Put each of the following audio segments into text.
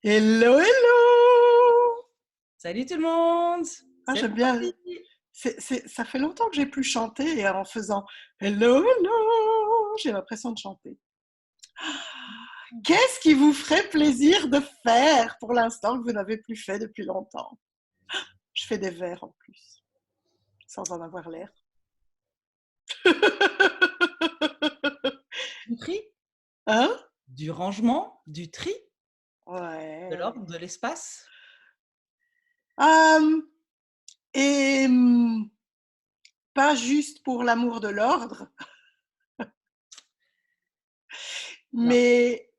Hello, hello! Salut tout le monde! Ah, C'est j'aime parti! bien. Ça fait longtemps que j'ai plus chanté et en faisant hello, hello, j'ai l'impression de chanter. Qu'est-ce qui vous ferait plaisir de faire pour l'instant que vous n'avez plus fait depuis longtemps? Je fais des vers en plus, sans en avoir l'air. Du tri, Hein? du rangement, du tri, de Ouais. l'ordre, de l'espace. Euh, et pas juste pour l'amour de l'ordre, Non. mais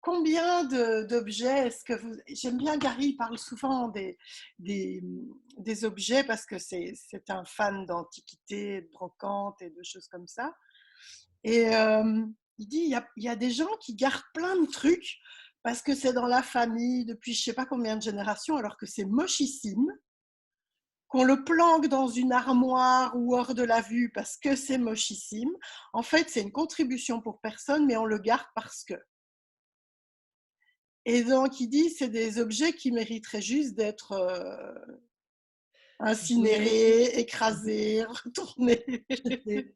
combien d'objets est-ce que vous... J'aime bien Gary, il parle souvent des, des objets parce que c'est un fan d'antiquité, de brocante et de choses comme ça. Et il dit, il y a des gens qui gardent plein de trucs parce que c'est dans la famille depuis je ne sais pas combien de générations, alors que c'est mochissime, qu'on le planque dans une armoire ou hors de la vue parce que c'est mochissime. En fait, c'est une contribution pour personne, mais on le garde parce que. Et donc, il dit, c'est des objets qui mériteraient juste d'être Donner, incinérés, écrasés, retournés, jeter.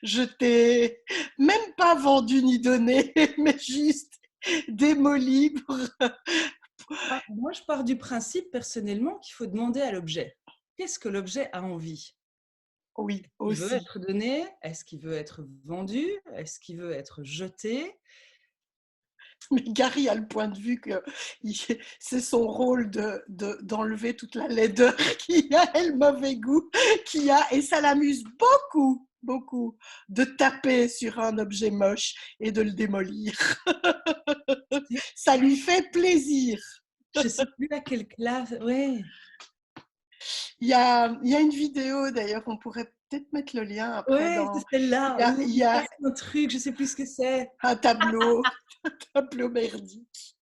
jetés, même pas vendus ni donnés, mais juste démolis. Ah, moi, je pars du principe personnellement qu'il faut demander à l'objet. Qu'est-ce que l'objet a envie? Oui, Il veut aussi. être donné? Est-ce qu'il veut être vendu? Est-ce qu'il veut être jeté? Mais Gary a le point de vue que c'est son rôle d'enlever toute la laideur qui a et le mauvais goût qui a, et ça l'amuse beaucoup, beaucoup, de taper sur un objet moche et de le démolir. Ça lui fait plaisir. Je ne sais plus à quelle classe. Ouais. Il y a une vidéo d'ailleurs, on pourrait peut-être mettre le lien après Ouais, c'est dans. celle-là. Il Ouh, y il a passe un truc, je ne sais plus ce que c'est. un tableau, un tableau merdique.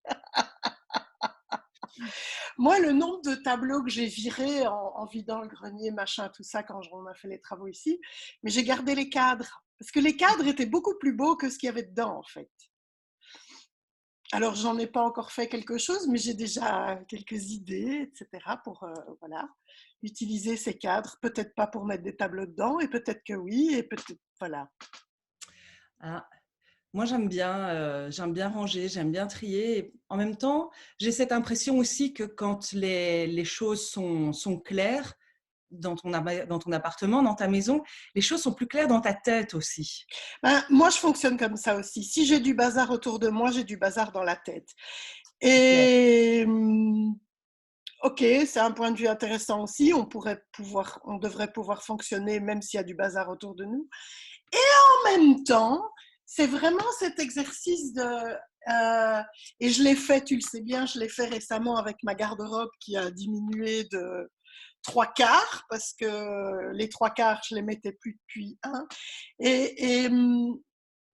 Moi, le nombre de tableaux que j'ai virés en vidant le grenier, machin, tout ça, quand on a fait les travaux ici, mais j'ai gardé les cadres. Parce que les cadres étaient beaucoup plus beaux que ce qu'il y avait dedans, en fait. Alors, j'en ai pas encore fait quelque chose, mais j'ai déjà quelques idées, etc., pour voilà, utiliser ces cadres. Peut-être pas pour mettre des tableaux dedans, et peut-être que oui, et peut-être, voilà. Ah, moi, j'aime bien ranger, j'aime bien trier. Et en même temps, j'ai cette impression aussi que quand les choses sont claires dans ton appartement, dans ta maison, les choses sont plus claires dans ta tête aussi. Ben, moi, je fonctionne comme ça aussi. Si j'ai du bazar autour de moi, j'ai du bazar dans la tête. C'est clair. Et ok, c'est un point de vue intéressant aussi. On devrait pouvoir fonctionner même s'il y a du bazar autour de nous. En même temps, c'est vraiment cet exercice de et je l'ai fait, tu le sais bien, je l'ai fait récemment avec ma garde-robe qui a diminué de trois quarts parce que les trois quarts, je les mettais plus depuis un. Et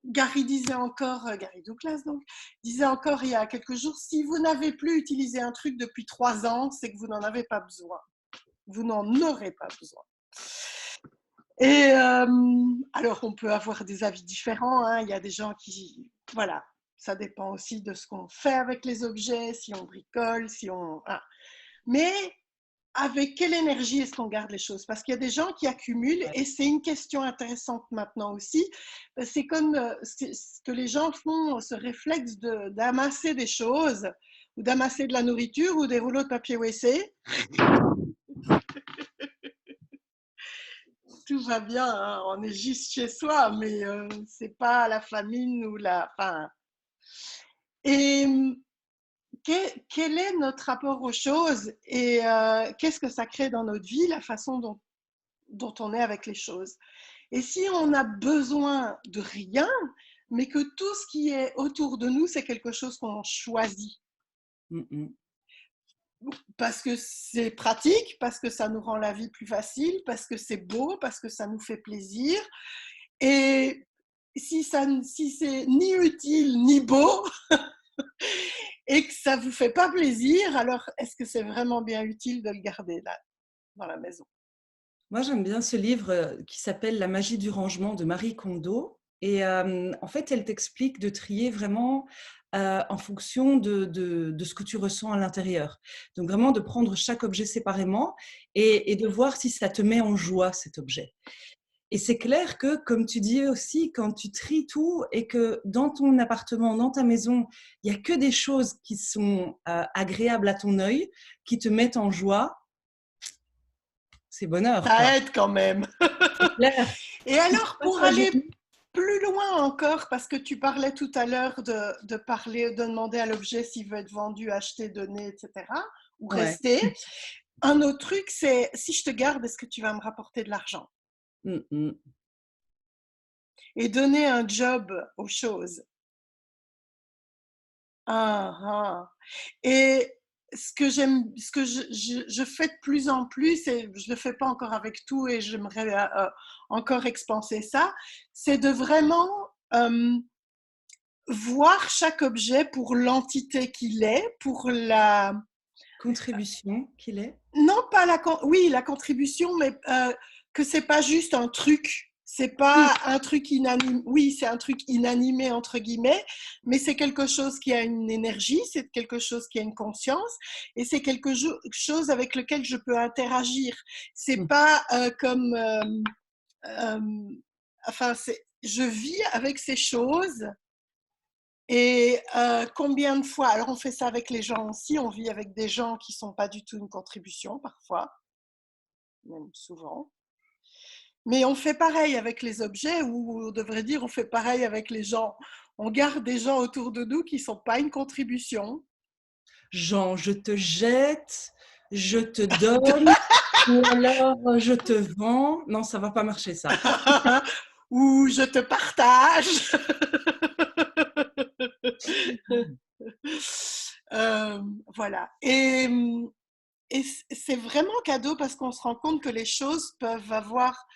Gary disait encore, Gary Douglas donc, disait encore il y a quelques jours, si vous n'avez plus utilisé un truc depuis 3 ans, c'est que vous n'en avez pas besoin. Vous n'en aurez pas besoin. Et alors, on peut avoir des avis différents. Hein. Il y a des gens qui, voilà, ça dépend aussi de ce qu'on fait avec les objets, si on bricole, si on. Ah. Mais avec quelle énergie est-ce qu'on garde les choses? Parce qu'il y a des gens qui accumulent, Ouais. et c'est une question intéressante maintenant aussi. C'est comme ce que les gens font, ce réflexe d'amasser des choses, ou d'amasser de la nourriture, ou des rouleaux de papier WC. Tout va bien, hein, on est juste chez soi, mais c'est pas la famine ou la. Enfin, et quel est notre rapport aux choses et qu'est-ce que ça crée dans notre vie, la façon dont on est avec les choses. Et si on a besoin de rien, mais que tout ce qui est autour de nous, c'est quelque chose qu'on choisit, Mm, mm. parce que c'est pratique, parce que ça nous rend la vie plus facile, parce que c'est beau, parce que ça nous fait plaisir. Et si c'est ni utile ni beau et que ça ne vous fait pas plaisir, alors est-ce que c'est vraiment bien utile de le garder là, dans la maison? Moi, j'aime bien ce livre qui s'appelle La magie du rangement de Marie Kondo. Et en fait, elle t'explique de trier vraiment en fonction de ce que tu ressens à l'intérieur. Donc vraiment de prendre chaque objet séparément et de voir si ça te met en joie, cet objet. Et c'est clair que, comme tu dis aussi, quand tu tries tout et que dans ton appartement, dans ta maison, il n'y a que des choses qui sont agréables à ton œil, qui te mettent en joie, c'est bonheur, quoi. Ça aide quand même. C'est clair. Et Ce qui se alors, passe pour la aller journée. plus loin encore, parce que tu parlais tout à l'heure de demander à l'objet s'il veut être vendu, acheté, donné, etc., ou Ouais. rester. Un autre truc, c'est si je te garde, est-ce que tu vas me rapporter de l'argent? Mm, mm. Et donner un job aux choses. Ah, ah. Et ce que je fais de plus en plus, et je ne le fais pas encore avec tout, et j'aimerais encore expanser ça, c'est de vraiment voir chaque objet pour l'entité qu'il est, pour la... Contribution qu'il est. Non, pas la... Oui, la contribution, mais que c'est pas juste un truc. C'est Oui. pas un truc inanimé. Oui, c'est un truc inanimé, entre guillemets, mais c'est quelque chose qui a une énergie, c'est quelque chose qui a une conscience, et c'est quelque chose avec lequel je peux interagir. C'est Mm. pas comme... euh, enfin, je vis avec ces choses. Et combien de fois, alors on fait ça avec les gens aussi, on vit avec des gens qui ne sont pas du tout une contribution parfois, même souvent. Mais on fait pareil avec les objets, ou on devrait dire on fait pareil avec les gens. On garde des gens autour de nous qui ne sont pas une contribution. Genre, je te jette, je te donne, ou alors je te vends. Non, ça va pas marcher, ça. Ou je te partage. Voilà. Et c'est vraiment cadeau parce qu'on se rend compte que les choses peuvent avoir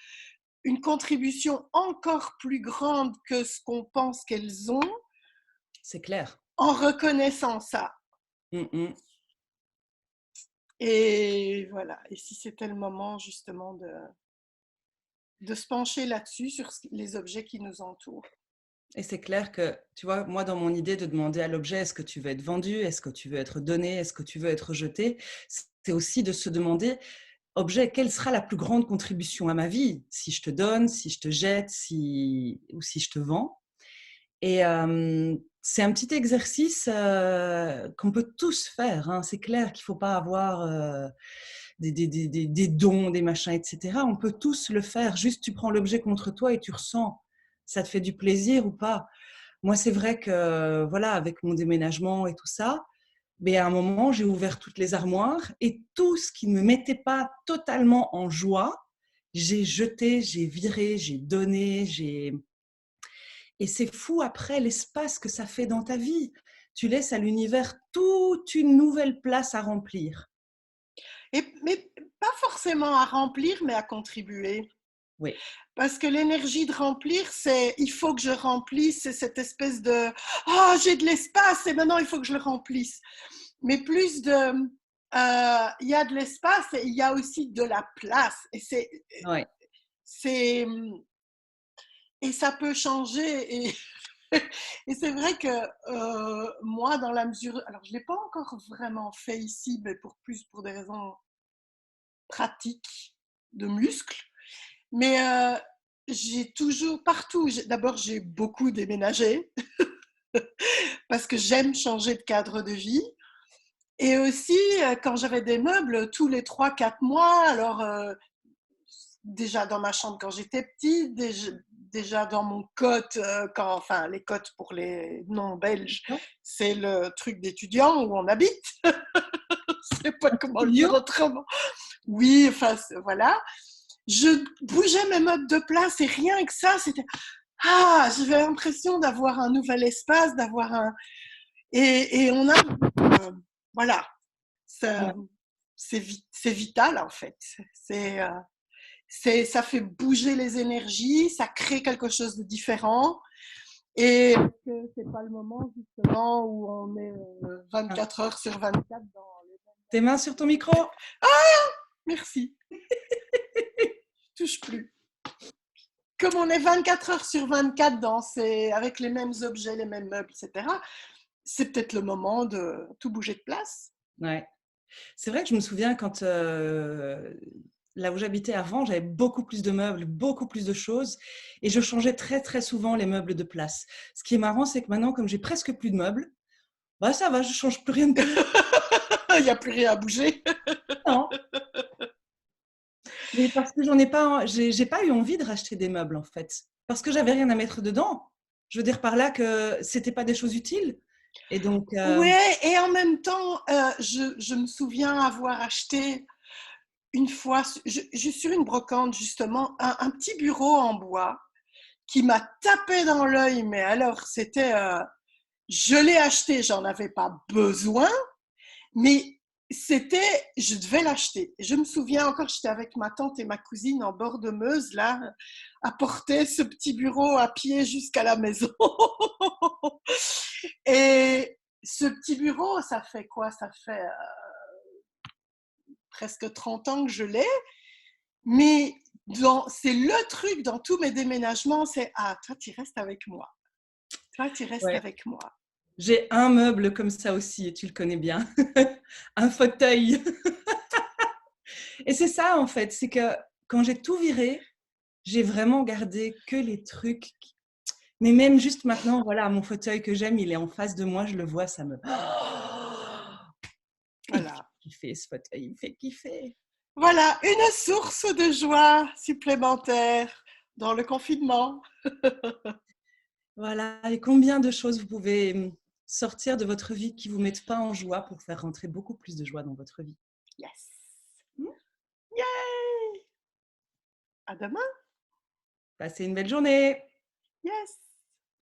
une contribution encore plus grande que ce qu'on pense qu'elles ont C'est clair. en reconnaissant ça. Mm, mm. Et voilà. Et si c'était le moment justement de se pencher là-dessus, sur les objets qui nous entourent. Et c'est clair que, tu vois, moi, dans mon idée de demander à l'objet, est-ce que tu veux être vendu, est-ce que tu veux être donné, est-ce que tu veux être jeté, c'est aussi de se demander, objet, quelle sera la plus grande contribution à ma vie, si je te donne, si je te jette, ou si je te vends. Et c'est un petit exercice qu'on peut tous faire, hein. C'est clair qu'il ne faut pas avoir des dons, des machins, etc. On peut tous le faire. Juste, tu prends l'objet contre toi et tu ressens. Ça te fait du plaisir ou pas? Moi, c'est vrai que, voilà, avec mon déménagement et tout ça, mais à un moment, j'ai ouvert toutes les armoires et tout ce qui ne me mettait pas totalement en joie, j'ai jeté, j'ai viré, j'ai donné, j'ai... Et c'est fou après l'espace que ça fait dans ta vie. Tu laisses à l'univers toute une nouvelle place à remplir. Mais pas forcément à remplir, mais à contribuer. Oui. Parce que l'énergie de remplir, c'est il faut que je remplisse, c'est cette espèce de oh, j'ai de l'espace et maintenant il faut que je le remplisse. Mais plus de il y a de l'espace et il y a aussi de la place. Ouais. C'est, et ça peut changer. Et, et c'est vrai que moi, dans la mesure. Alors, je ne l'ai pas encore vraiment fait ici, mais pour des raisons pratiques de muscles. Mais j'ai toujours, partout, d'abord j'ai beaucoup déménagé parce que j'aime changer de cadre de vie. Et aussi, quand j'avais des meubles, tous les 3 4 mois, alors déjà dans ma chambre quand j'étais petite, déjà dans mon cote, enfin les cotes pour les non-belges, c'est le truc d'étudiant où on habite. Je ne sais pas comment le dire Studio. autrement. Oui, enfin voilà. Je bougeais mes meubles de place et rien que ça, c'était ah, j'avais l'impression d'avoir un nouvel espace, d'avoir un et on a voilà, ça, Ouais. c'est vital en fait. C'est ça fait bouger les énergies, ça crée quelque chose de différent. Et que c'est pas le moment justement où on est Ah. 24 heures sur 24 dans les... Tes mains sur ton micro. Merci, je touche plus. Comme on est 24 heures sur 24 avec les mêmes objets, les mêmes meubles, etc., c'est peut-être le moment de tout bouger de place. Ouais. C'est vrai que je me souviens quand, là où j'habitais avant, j'avais beaucoup plus de meubles, beaucoup plus de choses et je changeais très, très souvent les meubles de place. Ce qui est marrant, c'est que maintenant, comme j'ai presque plus de meubles, bah, ça va, je change plus rien de place. Il y a plus rien à bouger. Non, mais parce que j'en ai pas j'ai pas eu envie de racheter des meubles, en fait, parce que j'avais rien à mettre dedans. Je veux dire par là que c'était pas des choses utiles et donc Ouais, et en même temps, je me souviens avoir acheté une fois, sur une brocante justement, un petit bureau en bois qui m'a tapé dans l'œil, mais alors c'était, je l'ai acheté, j'en avais pas besoin, mais je devais l'acheter. Je me souviens encore, j'étais avec ma tante et ma cousine en bord de Meuse, là, à porter ce petit bureau à pied jusqu'à la maison. Et ce petit bureau, ça fait quoi? Ça fait presque 30 ans que je l'ai, mais c'est le truc dans tous mes déménagements, c'est ah, toi, tu restes avec moi. Toi, tu restes ouais. avec moi. J'ai un meuble comme ça aussi et tu le connais bien, un fauteuil. Et c'est ça en fait, c'est que quand j'ai tout viré, j'ai vraiment gardé que les trucs. Mais même juste maintenant, voilà, mon fauteuil que j'aime, il est en face de moi, je le vois, ça me. Il me fait Voilà. kiffer ce fauteuil, il me fait kiffer. Voilà, une source de joie supplémentaire dans le confinement. Voilà, et combien de choses vous pouvez sortir de votre vie qui ne vous mettent pas en joie pour faire rentrer beaucoup plus de joie dans votre vie. Yes. Hmm. Yay! À demain. Passez une belle journée. Yes.